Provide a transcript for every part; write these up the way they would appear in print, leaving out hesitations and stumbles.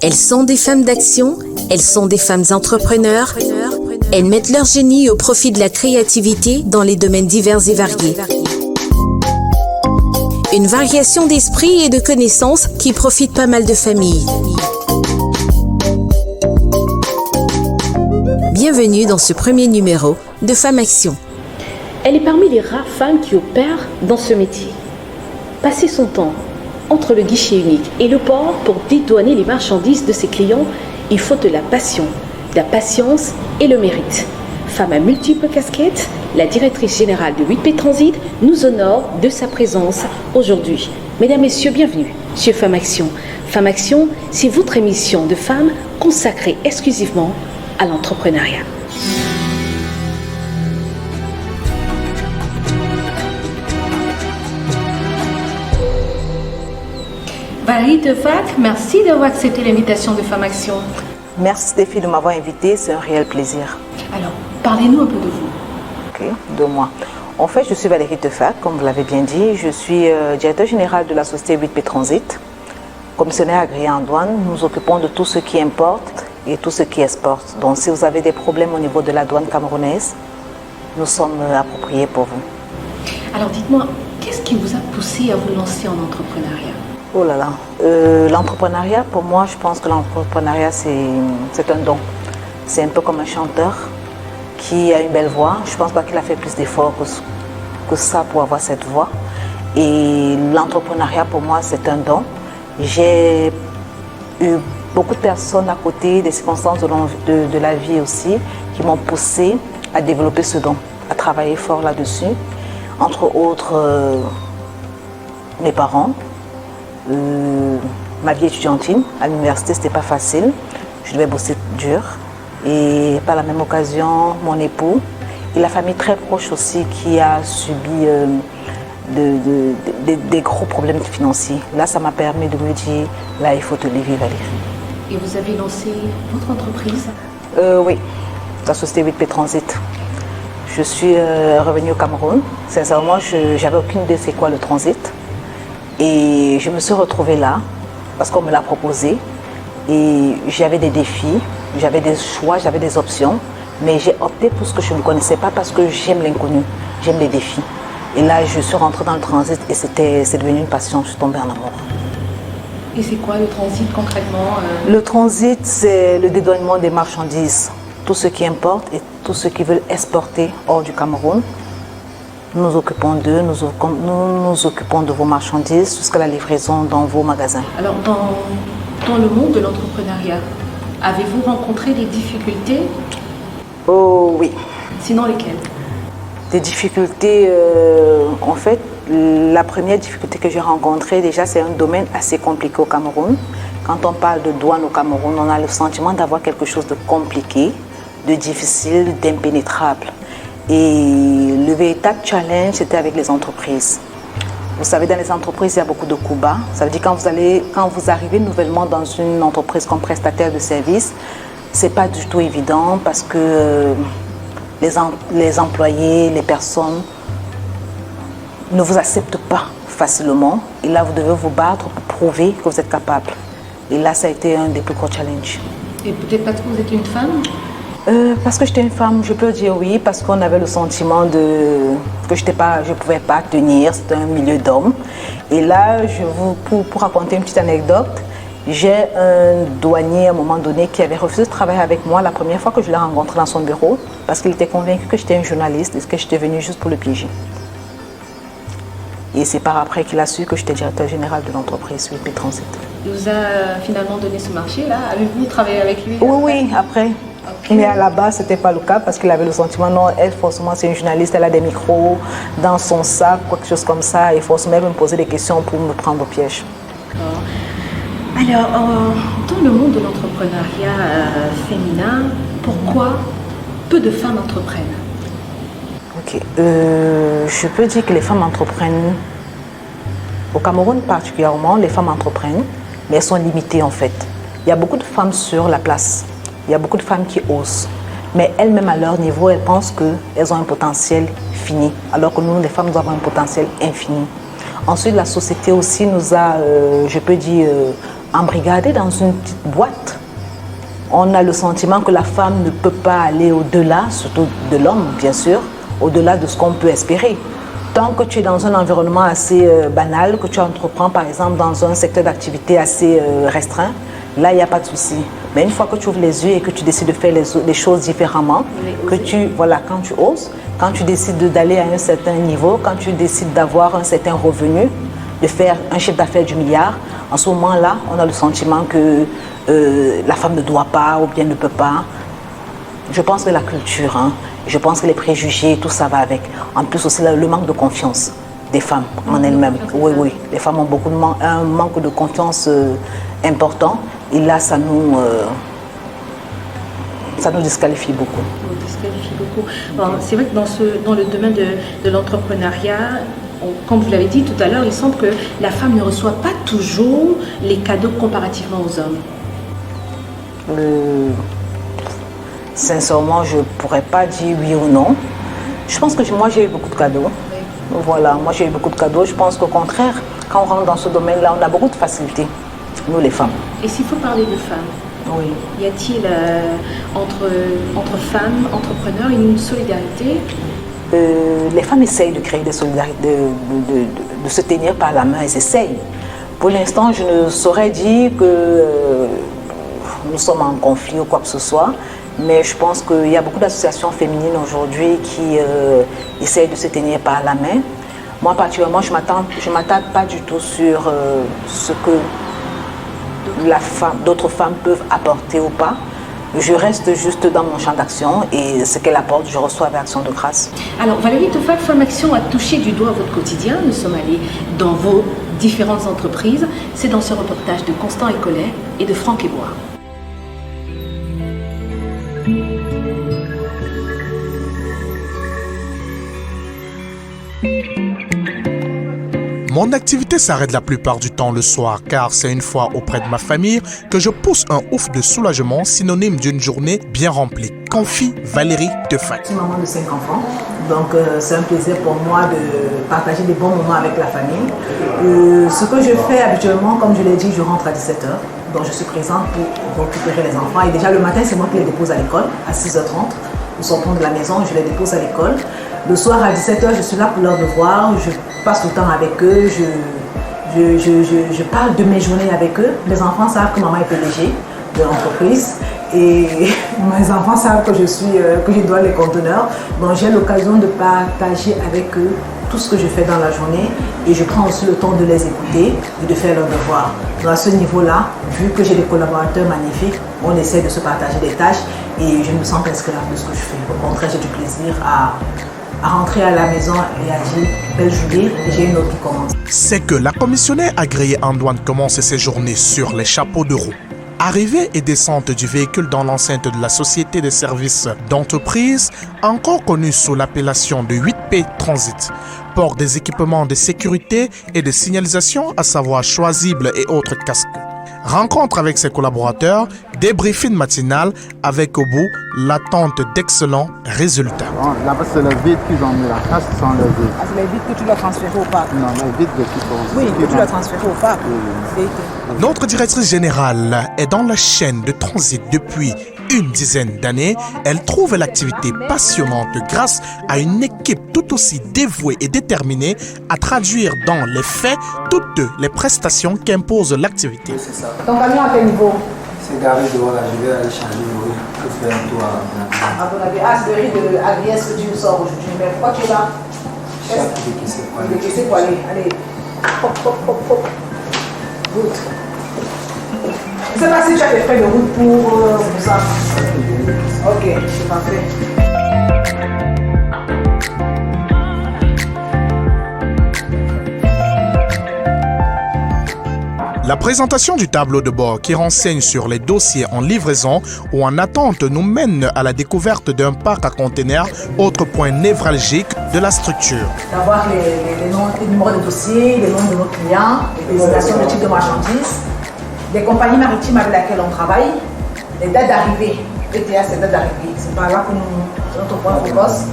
Elles sont des femmes d'action, elles sont des femmes entrepreneurs. Elles mettent leur génie au profit de la créativité dans les domaines divers et variés. Une variation d'esprit et de connaissances qui profite pas mal de familles. Bienvenue dans ce premier numéro de Femmes Action. Elle est parmi les rares femmes qui opèrent dans ce métier. Passer son temps entre le guichet unique et le port pour dédouaner les marchandises de ses clients, il faut de la passion, de la patience et le mérite. Femme à multiples casquettes, la directrice générale de 8P Transit nous honore de sa présence aujourd'hui. Mesdames, Messieurs, bienvenue sur Femmes Action. Femmes Action, c'est votre émission de femmes consacrée exclusivement à l'entrepreneuriat. Valérie Devac, merci d'avoir accepté l'invitation de Femmes Action. Merci Stéphie de m'avoir invitée, c'est un réel plaisir. Alors, parlez-nous un peu de vous. Ok, de moi. En fait, je suis Valérie Devac, comme vous l'avez bien dit. Je suis directeur général de la société 8P Transit. Commissionnaire agréé en douane, nous nous occupons de tout ce qui importe et tout ce qui exporte. Donc, si vous avez des problèmes au niveau de la douane camerounaise, nous sommes appropriés pour vous. Alors, dites-moi, qu'est-ce qui vous a poussé à vous lancer en entrepreneuriat ? Oh là là, l'entrepreneuriat, pour moi, je pense que l'entrepreneuriat, c'est un don. C'est un peu comme un chanteur qui a une belle voix. Je ne pense pas qu'il a fait plus d'efforts que ça pour avoir cette voix. Et l'entrepreneuriat, pour moi, c'est un don. J'ai eu beaucoup de personnes à côté, des circonstances de la vie aussi, qui m'ont poussé à développer ce don, à travailler fort là-dessus. Entre autres, mes parents. Ma vie étudiantine à l'université, c'était pas facile. Je devais bosser dur. Et par la même occasion, mon époux et la famille très proche aussi qui a subi des gros problèmes financiers. Là, ça m'a permis de me dire, là, il faut te lever, Valérie. Et vous avez lancé votre entreprise ? Oui, la société 8P Transit. Je suis revenue au Cameroun. Sincèrement, je n'avais aucune idée c'est quoi le transit. Et je me suis retrouvée là, parce qu'on me l'a proposé. Et j'avais des défis, j'avais des choix, j'avais des options. Mais j'ai opté pour ce que je ne connaissais pas parce que j'aime l'inconnu, j'aime les défis. Et là, je suis rentrée dans le transit et c'est devenu une passion, je suis tombée en amour. Et c'est quoi le transit concrètement ? Le transit, c'est le dédouanement des marchandises. Tout ce qui importe et tout ce qui veulent exporter hors du Cameroun. Nous nous occupons d'eux, nous nous occupons de vos marchandises jusqu'à la livraison dans vos magasins. Alors, dans le monde de l'entrepreneuriat, avez-vous rencontré des difficultés ? Oh oui. Sinon, lesquelles ? Des difficultés, en fait, la première difficulté que j'ai rencontrée, déjà, c'est un domaine assez compliqué au Cameroun. Quand on parle de douane au Cameroun, on a le sentiment d'avoir quelque chose de compliqué, de difficile, d'impénétrable. Et le véritable challenge, c'était avec les entreprises. Vous savez, dans les entreprises, il y a beaucoup de coups bas. Ça veut dire quand vous arrivez nouvellement dans une entreprise comme prestataire de service, c'est pas du tout évident parce que les employés, les personnes ne vous acceptent pas facilement. Et là, vous devez vous battre pour prouver que vous êtes capable. Et là, ça a été un des plus gros challenges. Et peut-être parce que vous êtes une femme ? Parce que j'étais une femme, je peux dire oui, parce qu'on avait le sentiment que je ne pouvais pas tenir, c'était un milieu d'hommes. Et là, pour raconter une petite anecdote, j'ai un douanier à un moment donné qui avait refusé de travailler avec moi la première fois que je l'ai rencontré dans son bureau, parce qu'il était convaincu que j'étais une journaliste et que j'étais venue juste pour le piéger. Et c'est par après qu'il a su que j'étais directeur général de l'entreprise 8P Transit. Il vous a finalement donné ce marché-là ? Avez-vous travaillé avec lui ? Oui, après. Okay. Mais à la base, ce n'était pas le cas parce qu'il avait le sentiment, non, elle, forcément, c'est une journaliste, elle a des micros dans son sac, quelque chose comme ça, et forcément, elle me posait des questions pour me prendre au piège. Alors, dans le monde de l'entrepreneuriat féminin, pourquoi peu de femmes entreprennent ? Ok, je peux dire que les femmes entreprennent, au Cameroun particulièrement, les femmes entreprennent, mais elles sont limitées en fait. Il y a beaucoup de femmes sur la place. Il y a beaucoup de femmes qui osent, mais elles-mêmes à leur niveau, elles pensent qu'elles ont un potentiel fini, alors que nous, les femmes, nous avons un potentiel infini. Ensuite, la société aussi nous a, je peux dire, embrigadés dans une petite boîte. On a le sentiment que la femme ne peut pas aller au-delà, surtout de l'homme, bien sûr, au-delà de ce qu'on peut espérer. Tant que tu es dans un environnement assez banal, que tu entreprends par exemple dans un secteur d'activité assez restreint, là, il n'y a pas de souci. Mais une fois que tu ouvres les yeux et que tu décides de faire les choses différemment, quand tu oses, quand tu décides d'aller à un certain niveau, quand tu décides d'avoir un certain revenu, de faire un chiffre d'affaires du milliard, en ce moment-là, on a le sentiment que la femme ne doit pas ou bien ne peut pas. Je pense que la culture, je pense que les préjugés, tout ça va avec. En plus aussi le manque de confiance des femmes en elles-mêmes. Oui, les femmes ont un manque de confiance important. Et là, ça nous disqualifie beaucoup. Bon, c'est vrai que dans le domaine de l'entrepreneuriat, comme vous l'avez dit tout à l'heure, il semble que la femme ne reçoit pas toujours les cadeaux comparativement aux hommes. Sincèrement, je ne pourrais pas dire oui ou non. Je pense que moi, j'ai eu beaucoup de cadeaux. Oui. Voilà, moi, j'ai eu beaucoup de cadeaux. Je pense qu'au contraire, quand on rentre dans ce domaine-là, on a beaucoup de facilité, nous, les femmes. Et s'il faut parler de femmes, oui. Y a-t-il entre femmes, entrepreneurs, une solidarité? Les femmes essayent de créer des solidarités, de se tenir par la main, elles essayent. Pour l'instant, je ne saurais dire que nous sommes en conflit ou quoi que ce soit, mais je pense qu'il y a beaucoup d'associations féminines aujourd'hui qui essayent de se tenir par la main. Moi, particulièrement, je ne m'attarde pas du tout sur ce que d'autres femmes peuvent apporter ou pas. Je reste juste dans mon champ d'action et ce qu'elle apporte, je reçois avec action de grâce. Alors Valérie Tofal, Femme Action a touché du doigt votre quotidien. Nous sommes allés dans vos différentes entreprises. C'est dans ce reportage de Constant Écollet et de Franck Ebois. Mon activité s'arrête la plupart du temps le soir car c'est une fois auprès de ma famille que je pousse un ouf de soulagement synonyme d'une journée bien remplie. Confie Valérie Tofal. Je suis maman de 5 enfants, donc c'est un plaisir pour moi de partager des bons moments avec la famille. Ce que je fais habituellement, comme je l'ai dit, je rentre à 17h, donc je suis présente pour récupérer les enfants. Et déjà le matin, c'est moi qui les dépose à l'école à 6h30. Nous sortons de la maison, je les dépose à l'école. Le soir à 17h, je suis là pour leur devoir, je passe le temps avec eux, je parle de mes journées avec eux. Les enfants savent que maman est PDG de l'entreprise et mes enfants savent que je dois les conteneurs. Donc j'ai l'occasion de partager avec eux tout ce que je fais dans la journée et je prends aussi le temps de les écouter et de faire leurs devoirs. Donc à ce niveau-là, vu que j'ai des collaborateurs magnifiques, on essaie de se partager des tâches et je me sens presque là de ce que je fais. Au contraire, j'ai du plaisir à rentrer à la maison et à dire belle journée et j'ai une autre qui commence. C'est que la commissionnaire agréée en douane commence ses journées sur les chapeaux de roue. Arrivée et descente du véhicule dans l'enceinte de la Société de services d'entreprise, encore connue sous l'appellation de 8P Transit, port des équipements de sécurité et de signalisation, à savoir choisibles et autres casques. Rencontre avec ses collaborateurs, débriefing matinal avec au bout l'attente d'excellents résultats. Bon, là, c'est le vide qu'ils ont mis là. Ça, ce sont les vides. Ah, c'est les vides que tu dois transférer au parc? Non, les vides de qui sont. Oui, que tu dois transférer au parc. Oui. Notre directrice générale est dans la chaîne de transit depuis une dizaine d'années. Elle trouve l'activité passionnante grâce à une équipe tout aussi dévouée et déterminée à traduire dans les faits toutes les prestations qu'impose l'activité. C'est ça. Ton camion à quel niveau? C'est garé dehors là, je vais aller changer l'eau pour faire un tour à ton avis, c'est le riz de AVS que tu nous sors aujourd'hui. Mais pourquoi tu es là? chaque décaissé pour aller. Décaissé pour aller. Allez. Hop, hop, hop, hop. Good. Je ne sais pas si tu as des frais de route pour ça. Ok, c'est parfait. La présentation du tableau de bord qui renseigne sur les dossiers en livraison ou en attente nous mène à la découverte d'un parc à conteneurs, autre point névralgique de la structure. D'avoir les numéros de dossiers, les noms de nos clients, les désignations de type de marchandises, les compagnies maritimes avec lesquelles on travaille, les dates d'arrivée. ETA, c'est les dates d'arrivée. C'est par là que notre point focus.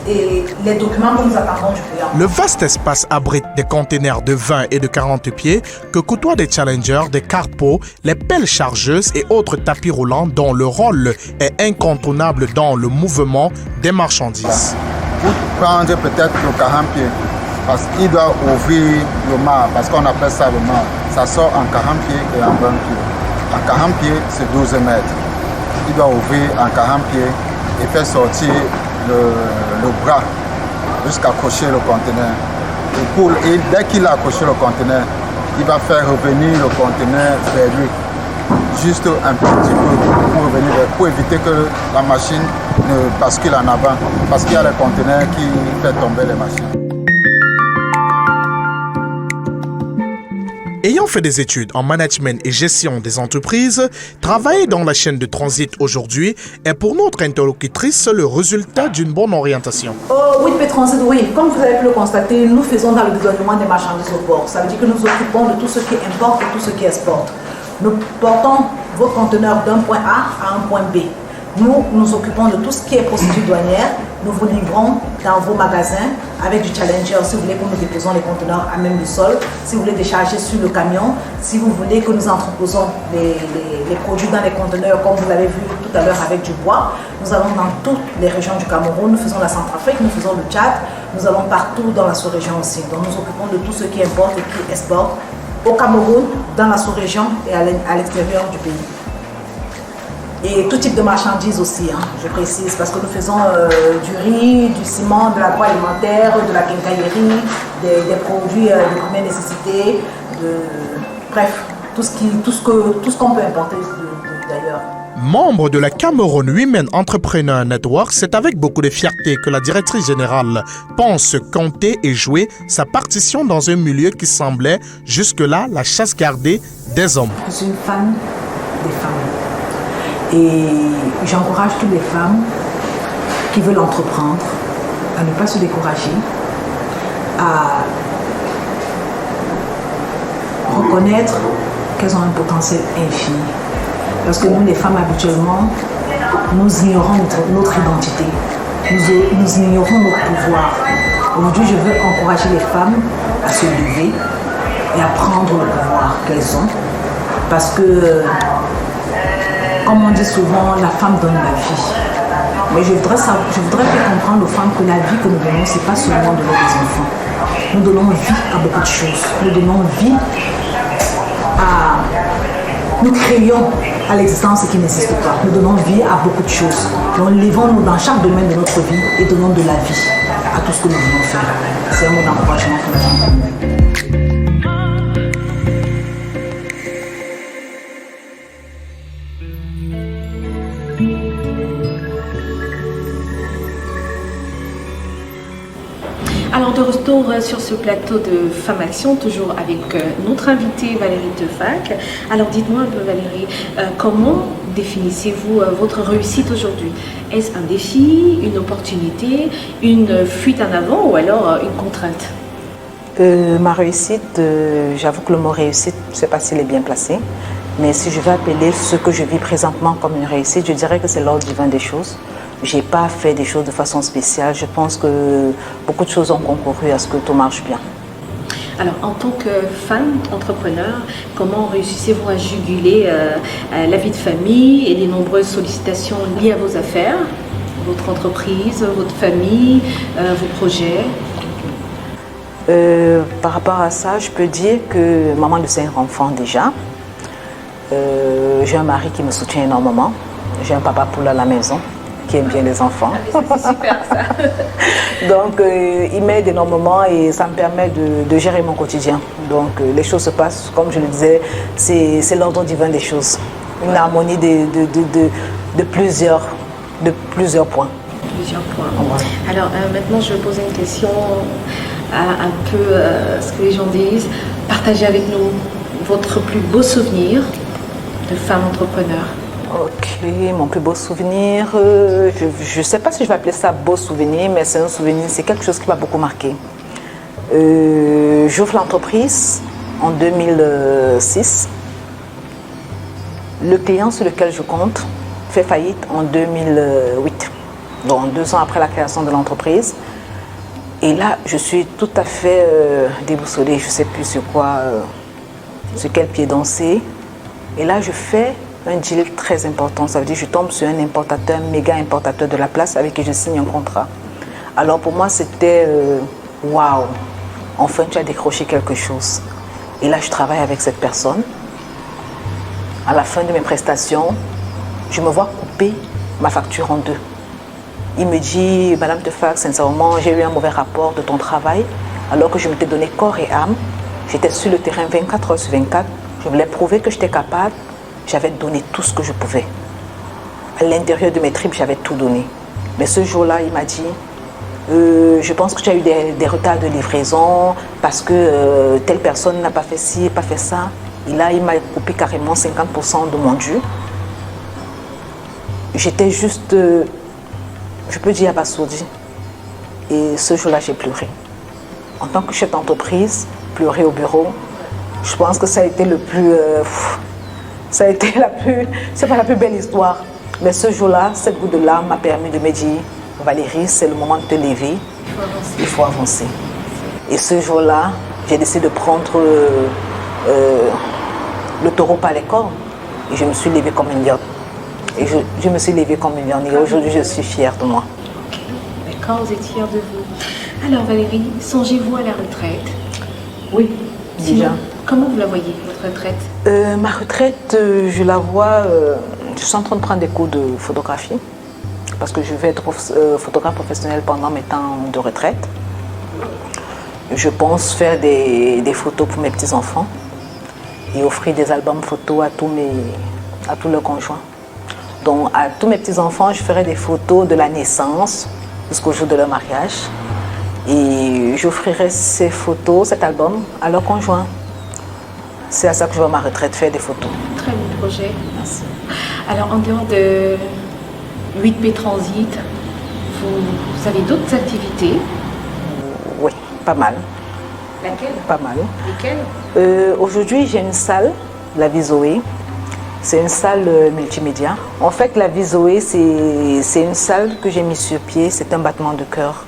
et les documents que nous attendons du client. Le vaste espace abrite des conteneurs de 20 et de 40 pieds que côtoient des challengers, des carpos, les pelles chargeuses et autres tapis roulants dont le rôle est incontournable dans le mouvement des marchandises. Vous prendre peut-être le 40 pieds, parce qu'il doit ouvrir le mât, parce qu'on appelle ça le mât. Ça sort en 40 pieds et en 20 pieds. En 40 pieds, c'est 12 mètres. Il doit ouvrir en 40 pieds et faire sortir le bras jusqu'à accrocher le conteneur. Et dès qu'il a accroché le conteneur, il va faire revenir le conteneur vers lui. Juste un petit peu pour éviter que la machine ne bascule en avant. Parce qu'il y a les conteneurs qui font tomber les machines. Ayant fait des études en management et gestion des entreprises, travailler dans la chaîne de transit aujourd'hui est pour notre interlocutrice le résultat d'une bonne orientation. Oui, Transit, oui. Comme vous avez pu le constater, nous faisons dans le dédouanement des marchandises au port. Ça veut dire que nous nous occupons de tout ce qui importe et tout ce qui exporte. Nous portons vos conteneurs d'un point A à un point B. Nous nous occupons de tout ce qui est procédure douanière. Nous vous livrons dans vos magasins avec du Challenger si vous voulez que nous déposons les conteneurs à même le sol, si vous voulez décharger sur le camion, si vous voulez que nous entreposons les produits dans les conteneurs comme vous l'avez vu tout à l'heure avec du bois. Nous allons dans toutes les régions du Cameroun, nous faisons la Centrafrique, nous faisons le Tchad, nous allons partout dans la sous-région aussi. Donc nous nous occupons de tout ce qui importe et qui exporte au Cameroun, dans la sous-région et à l'extérieur du pays. Et tout type de marchandises aussi, je précise, parce que nous faisons du riz, du ciment, de l'agroalimentaire, de la quincaillerie, des produits de première nécessité, bref, tout ce qu'on peut importer d'ailleurs. Membre de la Cameroun Women Entrepreneur Network, c'est avec beaucoup de fierté que la directrice générale pense compter et jouer sa partition dans un milieu qui semblait jusque-là la chasse gardée des hommes. Je suis une fan des femmes. Et j'encourage toutes les femmes qui veulent entreprendre à ne pas se décourager, à reconnaître qu'elles ont un potentiel infini. Parce que nous, les femmes, habituellement, nous ignorons notre identité, nous ignorons notre pouvoir. Aujourd'hui, je veux encourager les femmes à se lever et à prendre le pouvoir qu'elles ont. Parce que comme on dit souvent, la femme donne la vie. Mais je voudrais faire comprendre aux femmes que la vie que nous donnons, ce n'est pas seulement donner des enfants. Nous donnons vie à beaucoup de choses. Nous donnons vie à... Nous créons à l'existence ce qui n'existe pas. Nous donnons vie à beaucoup de choses. Donc levons-nous dans chaque domaine de notre vie et donnons de la vie à tout ce que nous voulons faire. C'est un mot d'encouragement pour les femmes. Alors de retour sur ce plateau de Femmes Action, toujours avec notre invitée Valérie Tefac. Alors dites-moi un peu Valérie, comment définissez-vous votre réussite aujourd'hui? Est-ce un défi, une opportunité, une fuite en avant ou alors une contrainte? Ma réussite, j'avoue que le mot réussite, je ne sais pas s'il est bien placé, mais si je vais appeler ce que je vis présentement comme une réussite, je dirais que c'est l'ordre divin des choses. Je n'ai pas fait des choses de façon spéciale. Je pense que beaucoup de choses ont concouru à ce que tout marche bien. Alors, en tant que femme entrepreneur, comment réussissez-vous à juguler la vie de famille et les nombreuses sollicitations liées à vos affaires, votre entreprise, votre famille, vos projets? Par rapport à ça, je peux dire que maman de 5 enfants déjà. J'ai un mari qui me soutient énormément. J'ai un papa poule à la maison qui aime bien les enfants. C'est super ça. Donc il m'aide énormément et ça me permet de gérer mon quotidien. Donc les choses se passent, comme je le disais, c'est l'ordre divin des choses. Une harmonie de plusieurs points. Plusieurs points. Ouais. Alors maintenant je vais poser une question à un peu ce que les gens disent. Partagez avec nous votre plus beau souvenir de femme entrepreneur. Ok, mon plus beau souvenir, je ne sais pas si je vais appeler ça beau souvenir, mais c'est un souvenir, c'est quelque chose qui m'a beaucoup marqué. J'ouvre l'entreprise en 2006. Le client sur lequel je compte fait faillite en 2008. donc 2 ans après la création de l'entreprise. Et là, je suis tout à fait déboussolée, je ne sais plus sur quoi, sur quel pied danser. Et là, je fais un deal très important. Ça veut dire que je tombe sur un importateur, méga importateur de la place avec qui je signe un contrat. Alors pour moi, c'était waouh, enfin tu as décroché quelque chose. Et là, je travaille avec cette personne. À la fin de mes prestations, je me vois couper ma facture en 2. Il me dit, Madame Tefax, sincèrement, j'ai eu un mauvais rapport de ton travail, alors que je m'étais donné corps et âme. J'étais sur le terrain 24 heures sur 24. Je voulais prouver que j'étais capable. J'avais donné tout ce que je pouvais. À l'intérieur de mes tripes, j'avais tout donné. Mais ce jour-là, il m'a dit, je pense que tu as eu des retards de livraison parce que telle personne n'a pas fait ci, pas fait ça. Et là, il m'a coupé carrément 50% de mon dû. J'étais juste... je peux dire abasourdi. Et ce jour-là, j'ai pleuré. En tant que chef d'entreprise, pleurer au bureau, je pense que ça a été le plus... ça a été la plus... C'est pas la plus belle histoire. Mais ce jour-là, cette goutte de larmes m'a permis de me dire, Valérie, c'est le moment de te lever. Il faut avancer. Et ce jour-là, j'ai décidé de prendre le taureau par les cornes. Et je me suis levée comme une lionne. Et je me suis levée comme une lionne. Et aujourd'hui, je suis fière de moi. D'accord, vous êtes fière de vous. Alors Valérie, songez-vous à la retraite? Oui, déjà. Comment vous la voyez, votre retraite? Ma retraite, je la vois... je suis en train de prendre des cours de photographie. Parce que je vais être photographe professionnel pendant mes temps de retraite. Je pense faire des photos pour mes petits-enfants. Et offrir des albums photos à tous leurs conjoints. Donc, à tous mes petits-enfants, je ferai des photos de la naissance jusqu'au jour de leur mariage. Et j'offrirai ces photos, cet album, à leurs conjoints. C'est à ça que je vais à ma retraite, faire des photos. Très bon projet. Merci. Alors, en dehors de 8P Transit, vous avez d'autres activités? Oui, pas mal. Laquelle? Pas mal. Lesquelles? Aujourd'hui, j'ai une salle, la Vie Zoé. C'est une salle multimédia. En fait, la Vie Zoé, c'est une salle que j'ai mise sur pied. C'est un battement de cœur.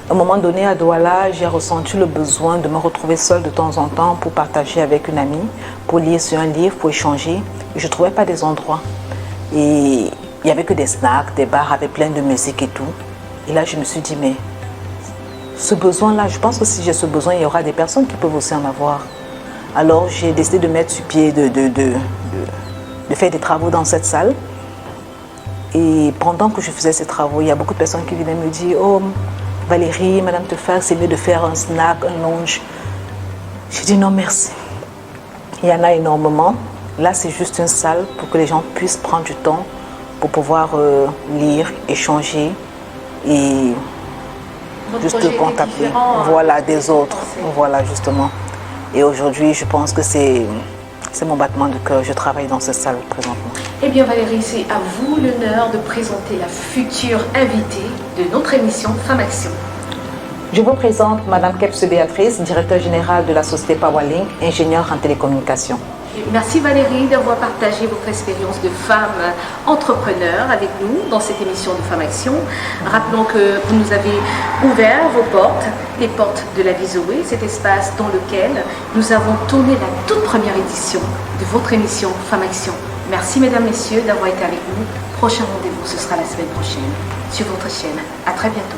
À un moment donné, à Douala, j'ai ressenti le besoin de me retrouver seule de temps en temps pour partager avec une amie, pour lire sur un livre, pour échanger. Et je ne trouvais pas des endroits. Et il n'y avait que des snacks, des bars avec plein de musique et tout. Et là, je me suis dit, mais ce besoin-là, je pense que si j'ai ce besoin, il y aura des personnes qui peuvent aussi en avoir. Alors, j'ai décidé de mettre sur pied, de faire des travaux dans cette salle. Et pendant que je faisais ces travaux, il y a beaucoup de personnes qui venaient me dire, oh, Valérie, Madame Tefax, c'est mieux de faire un snack, un lunch. J'ai dit non, merci. Il y en a énormément. Là, c'est juste une salle pour que les gens puissent prendre du temps pour pouvoir lire, échanger et juste contacter. Voilà, des autres. Voilà, justement. Et aujourd'hui, je pense que c'est mon battement de cœur. Je travaille dans cette salle présentement. Eh bien Valérie, c'est à vous l'honneur de présenter la future invitée de notre émission Femme Action. Je vous présente Madame Kepse Béatrice, directeur général de la société Powerlink, ingénieure en télécommunications. Merci Valérie d'avoir partagé votre expérience de femme entrepreneur avec nous dans cette émission de Femme Action. Rappelons que vous nous avez ouvert vos portes, les portes de la Vie Zoé, cet espace dans lequel nous avons tourné la toute première édition de votre émission Femme Action. Merci mesdames, messieurs d'avoir été avec nous. Prochain rendez-vous, ce sera la semaine prochaine sur votre chaîne. À très bientôt.